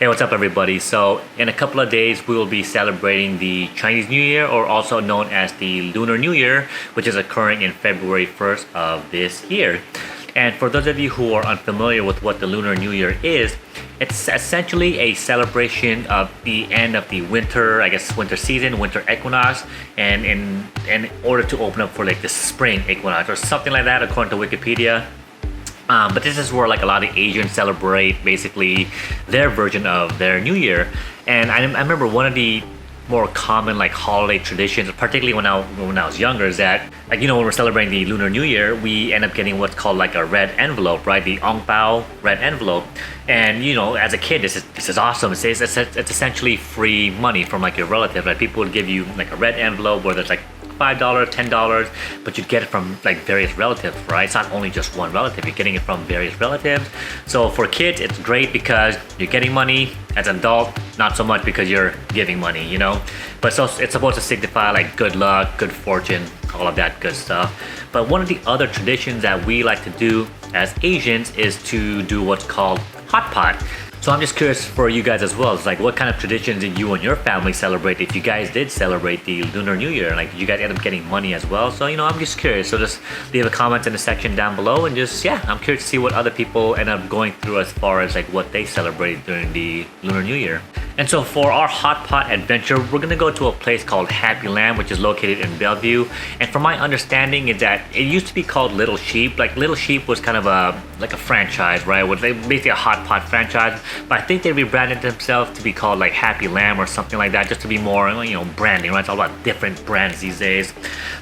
Hey, what's up, everybody? So, in a couple of days, we will be celebrating the Chinese New Year, or also known as the Lunar New Year, which is occurring in February 1st of this year. And for those of you who are unfamiliar with what the Lunar New Year is, it's essentially a celebration of the end of the winter, winter season, winter equinox, and in order to open up for like the spring equinox or something like that, according to Wikipedia. But this is where like a lot of Asians celebrate basically their version of their New Year. And I remember one of the more common like holiday traditions, particularly when I was younger, is that when we're celebrating the Lunar New Year, we end up getting what's called like a red envelope, right? The ong pao red envelope. And as a kid, this is awesome. It's essentially free money from like your relative, right? People would give you like a red envelope where there's like $5, $10, but you get it from like various relatives, right? It's not only just one relative, you're getting it from various relatives. So for kids, it's great because you're getting money. As an adult, not so much because you're giving money, But so it's supposed to signify like good luck, good fortune, all of that good stuff. But one of the other traditions that we like to do as Asians is to do what's called hot pot. So I'm just curious for you guys as well. It's like, what kind of traditions did you and your family celebrate? If you guys did celebrate the Lunar New Year, like, did you guys end up getting money as well? So, I'm just curious. So just leave a comment in the section down below, and I'm curious to see what other people end up going through as far as like what they celebrated during the Lunar New Year. And so for our hot pot adventure, we're gonna go to a place called Happy Lamb, which is located in Bellevue. And from my understanding is that it used to be called Little Sheep. Like Little Sheep was kind of a franchise, right? It was basically a hot pot franchise. But I think they rebranded themselves to be called like Happy Lamb or something like that, just to be more, branding, right? It's all about different brands these days.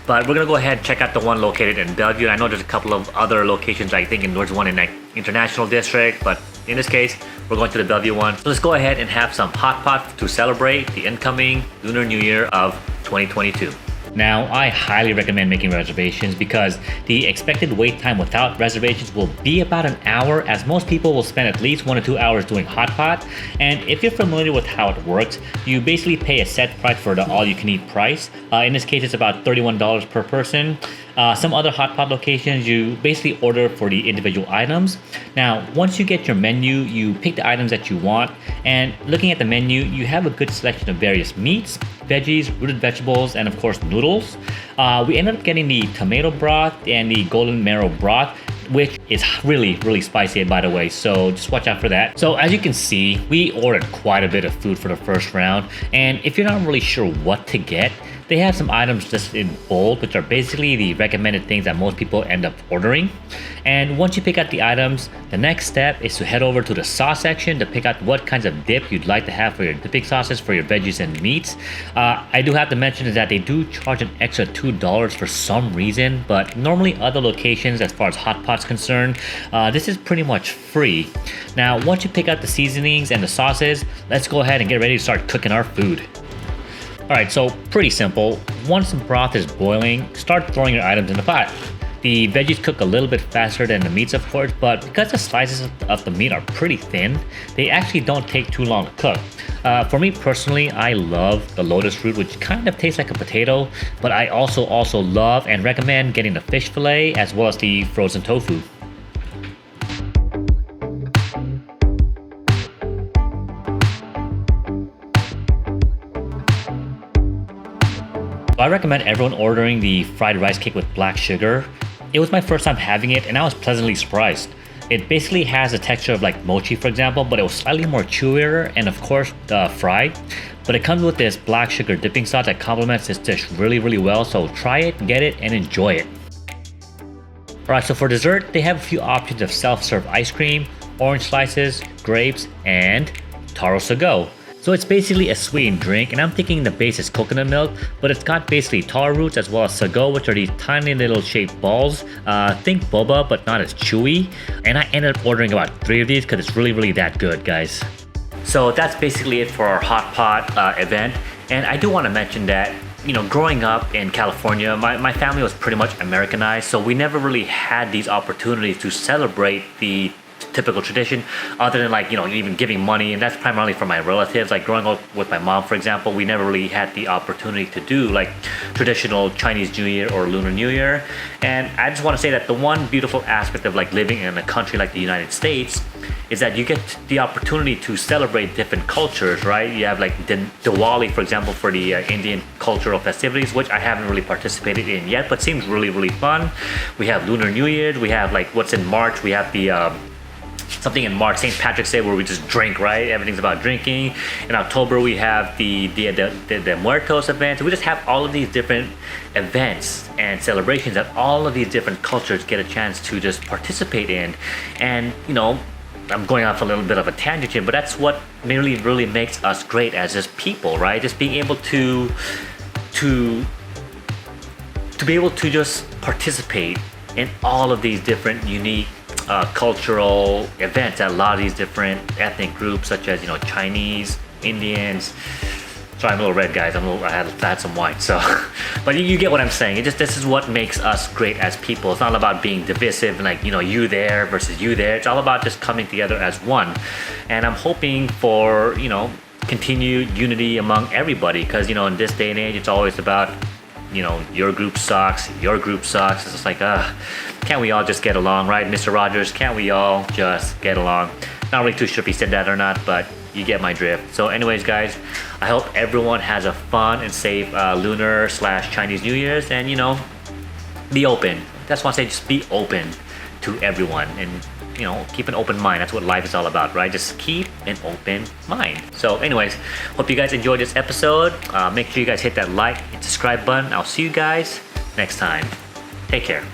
But we're gonna go ahead and check out the one located in Bellevue. I know there's a couple of other locations. I think there's one in like International District, but in this case, we're going to the Bellevue one. So let's go ahead and have some hot pot to celebrate the incoming Lunar New Year of 2022. Now, I highly recommend making reservations because the expected wait time without reservations will be about an hour, as most people will spend at least 1 to 2 hours doing hot pot. And if you're familiar with how it works, you basically pay a set price for the all-you-can-eat price. In this case, it's about $31 per person. Some other hot pot locations, you basically order for the individual items. Now, once you get your menu, you pick the items that you want, and looking at the menu, you have a good selection of various meats, veggies, rooted vegetables, and of course noodles. We ended up getting the tomato broth and the golden marrow broth, which is really spicy, by the way, so just watch out for that. So as you can see, we ordered quite a bit of food for the first round, and if you're not really sure what to get, they have some items just in bold, which are basically the recommended things that most people end up ordering. And once you pick out the items, the next step is to head over to the sauce section to pick out what kinds of dip you'd like to have for your dipping sauces for your veggies and meats. I do have to mention is that they do charge an extra $2 for some reason, but normally other locations, as far as hot pot's concerned, this is pretty much free. Now, once you pick out the seasonings and the sauces, let's go ahead and get ready to start cooking our food. Alright, so pretty simple. Once the broth is boiling, start throwing your items in the pot. The veggies cook a little bit faster than the meats, of course, but because the slices of the meat are pretty thin, they actually don't take too long to cook. For me personally, I love the lotus root, which kind of tastes like a potato, but I also love and recommend getting the fish fillet as well as the frozen tofu. I recommend everyone ordering the fried rice cake with black sugar. It was my first time having it, and I was pleasantly surprised. It basically has a texture of like mochi, for example, but it was slightly more chewier and of course fried. But it comes with this black sugar dipping sauce that complements this dish really well, so try it, get it, and enjoy it. Alright, so for dessert, they have a few options of self-serve ice cream, orange slices, grapes, and taro sago. So it's basically a sweetened drink, and I'm thinking the base is coconut milk, but it's got basically taro roots as well as sago, which are these tiny little shaped balls. Think boba, but not as chewy. And I ended up ordering about 3 of these because it's really that good, guys. So that's basically it for our hot pot event. And I do want to mention that, growing up in California, my family was pretty much Americanized, so we never really had these opportunities to celebrate to typical tradition, other than like, even giving money, and that's primarily for my relatives. Like growing up with my mom, for example, we never really had the opportunity to do like traditional Chinese New Year or Lunar New Year. And I just want to say that the one beautiful aspect of like living in a country like the United States is that you get the opportunity to celebrate different cultures, right? You have like Diwali, for example, for the Indian cultural festivities, which I haven't really participated in yet, but seems really, really fun. We have Lunar New Year. We have like what's in March. We have the something in March, St. Patrick's Day, where we just drink, right? Everything's about drinking. In October, we have the Dia de Muertos event. We just have all of these different events and celebrations that all of these different cultures get a chance to just participate in. And, I'm going off a little bit of a tangent here, but that's what really makes us great as just people, right? Just being able to be able to just participate in all of these different unique cultural events at a lot of these different ethnic groups, such as Chinese, Indians. Sorry, I'm a little red, guys. I had some wine, so. But you get what I'm saying. This is what makes us great as people. It's not about being divisive and like you there versus you there. It's all about just coming together as one. And I'm hoping for continued unity among everybody, because in this day and age, it's always about your group sucks, your group sucks. It's just like, can't we all just get along, right, Mr. Rogers? Can't we all just get along? Not really too sure if he said that or not, but you get my drift. So anyways, guys, I hope everyone has a fun and safe Lunar/Chinese New Year's, and be open. That's why I say just be open to everyone, and keep an open mind. That's what life is all about, right? Just keep an open mind. So anyways, hope you guys enjoyed this episode. Make sure you guys hit that like and subscribe button. I'll see you guys next time. Take care.